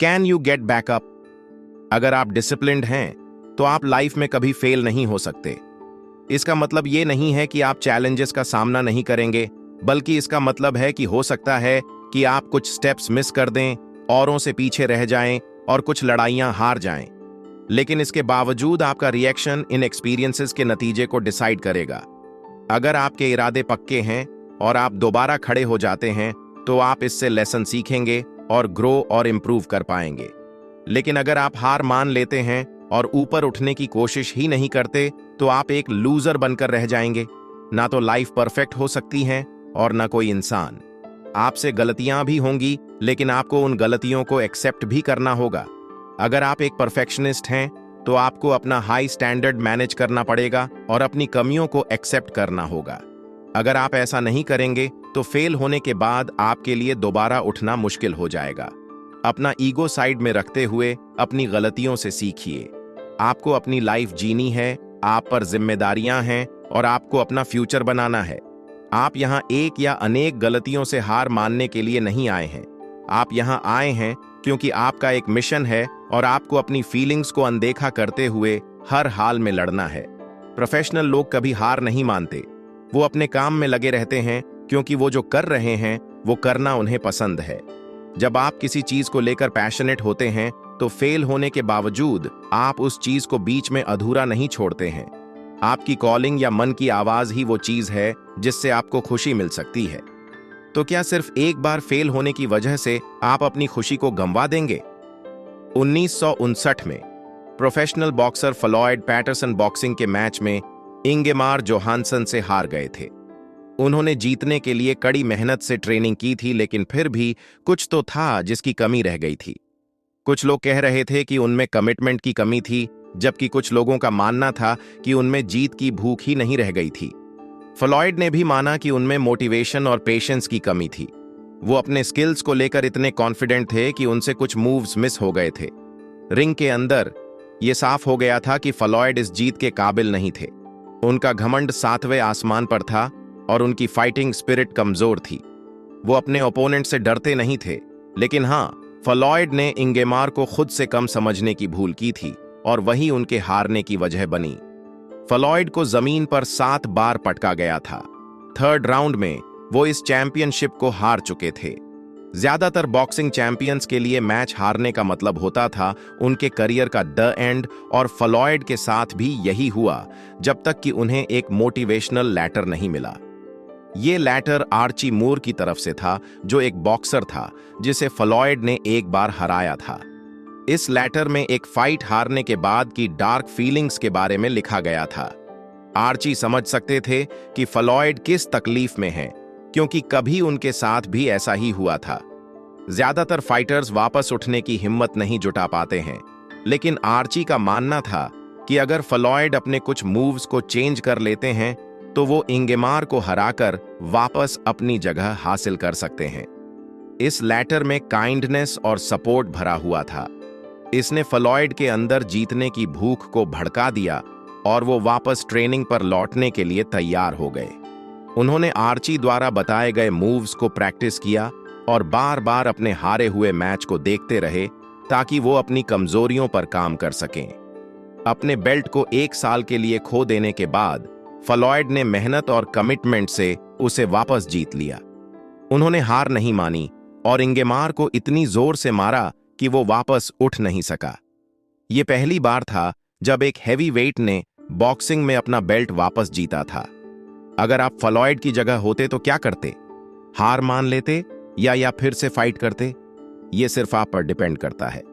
Can you get backup? अगर आप disciplined हैं तो आप लाइफ में कभी फेल नहीं हो सकते। इसका मतलब ये नहीं है कि आप चैलेंजेस का सामना नहीं करेंगे, बल्कि इसका मतलब है कि हो सकता है कि आप कुछ स्टेप्स मिस कर दें, औरों से पीछे रह जाएं और कुछ लड़ाइयां हार जाएं। लेकिन इसके बावजूद आपका रिएक्शन इन एक्सपीरियंसेस के नतीजे को डिसाइड करेगा। अगर आपके इरादे पक्के हैं और आप दोबारा खड़े हो जाते हैं तो आप इससे लेसन सीखेंगे और ग्रो और इम्प्रूव कर पाएंगे। लेकिन अगर आप हार मान लेते हैं और ऊपर उठने की कोशिश ही नहीं करते तो आप एक लूजर बनकर रह जाएंगे। ना तो लाइफ परफेक्ट हो सकती है और ना कोई इंसान। आपसे गलतियां भी होंगी, लेकिन आपको उन गलतियों को एक्सेप्ट भी करना होगा। अगर आप एक परफेक्शनिस्ट हैं तो आपको अपना हाई स्टैंडर्ड मैनेज करना पड़ेगा और अपनी कमियों को एक्सेप्ट करना होगा। अगर आप ऐसा नहीं करेंगे तो फेल होने के बाद आपके लिए दोबारा उठना मुश्किल हो जाएगा। अपना ईगो साइड में रखते हुए अपनी गलतियों से सीखिए। आपको अपनी लाइफ जीनी है, आप पर जिम्मेदारियां हैं और आपको अपना फ्यूचर बनाना है। आप यहां एक या अनेक गलतियों से हार मानने के लिए नहीं आए हैं। आप यहां आए हैं क्योंकि आपका एक मिशन है और आपको अपनी फीलिंग्स को अनदेखा करते हुए हर हाल में लड़ना है। प्रोफेशनल लोग कभी हार नहीं मानते। वो अपने काम में लगे रहते हैं क्योंकि वो जो कर रहे हैं वो करना उन्हें पसंद है। जब आप किसी चीज को लेकर पैशनेट होते हैं तो फेल होने के बावजूद आप उस चीज को बीच में अधूरा नहीं छोड़ते हैं। आपकी कॉलिंग या मन की आवाज ही वो चीज है जिससे आपको खुशी मिल सकती है। तो क्या सिर्फ एक बार फेल होने की वजह से आप अपनी खुशी को गंवा देंगे? 1959 में professional boxer Floyd Patterson boxing के मैच में इंगेमार जोहानसन से हार गए थे। उन्होंने जीतने के लिए कड़ी मेहनत से ट्रेनिंग की थी, लेकिन फिर भी कुछ तो था जिसकी कमी रह गई थी। कुछ लोग कह रहे थे कि उनमें कमिटमेंट की कमी थी, जबकि कुछ लोगों का मानना था कि उनमें जीत की भूख ही नहीं रह गई थी। फ्लॉयड ने भी माना कि उनमें मोटिवेशन और पेशेंस की कमी थी। वो अपने स्किल्स को लेकर इतने कॉन्फिडेंट थे कि उनसे कुछ मूव्स मिस हो गए थे। रिंग के अंदर ये साफ हो गया था कि फ्लॉयड इस जीत के काबिल नहीं थे। उनका घमंड 7वें आसमान पर था और उनकी फाइटिंग स्पिरिट कमजोर थी। वो अपने ओपोनेंट से डरते नहीं थे, लेकिन हाँ, फ्लॉयड ने इंगेमार को खुद से कम समझने की भूल की थी और वही उनके हारने की वजह बनी। फ्लॉयड को जमीन पर 7 बार पटका गया था। 3rd राउंड में वो इस चैंपियनशिप को हार चुके थे। ज्यादातर बॉक्सिंग चैंपियंस के लिए मैच हारने का मतलब होता था उनके करियर का द एंड, और फ्लॉयड के साथ भी यही हुआ जब तक कि उन्हें एक मोटिवेशनल लैटर नहीं मिला। ये लैटर आर्ची मूर की तरफ से था, जो एक बॉक्सर था जिसे फ्लॉयड ने एक बार हराया था। इस लेटर में एक फाइट हारने के बाद की डार्क फीलिंग्स के बारे में लिखा गया था। आर्ची समझ सकते थे कि फ्लॉयड किस तकलीफ में हैं, क्योंकि कभी उनके साथ भी ऐसा ही हुआ था। ज्यादातर फाइटर्स वापस उठने की हिम्मत नहीं जुटा पाते हैं, लेकिन आर्ची का मानना था कि अगर फ्लॉयड अपने कुछ मूव्स को चेंज कर लेते हैं तो वो इंगेमार को हराकर वापस अपनी जगह हासिल कर सकते हैं। इस लेटर में काइंडनेस और सपोर्ट भरा हुआ था। इसने फ्लॉयड के अंदर जीतने की भूख को भड़का दिया और वो वापस ट्रेनिंग पर लौटने के लिए तैयार हो गए। उन्होंने आर्ची द्वारा बताए गए मूव्स को प्रैक्टिस किया और बार बार अपने हारे हुए मैच को देखते रहे ताकि वो अपनी कमजोरियों पर काम कर सकें। अपने बेल्ट को 1 साल के लिए खो देने के बाद फ्लॉयड ने मेहनत और कमिटमेंट से उसे वापस जीत लिया। उन्होंने हार नहीं मानी और इंगेमार को इतनी जोर से मारा कि वो वापस उठ नहीं सका। ये पहली बार था जब एक हैवी वेट ने बॉक्सिंग में अपना बेल्ट वापस जीता था। अगर आप फ्लॉयड की जगह होते तो क्या करते? हार मान लेते या फिर से फाइट करते? ये सिर्फ आप पर डिपेंड करता है।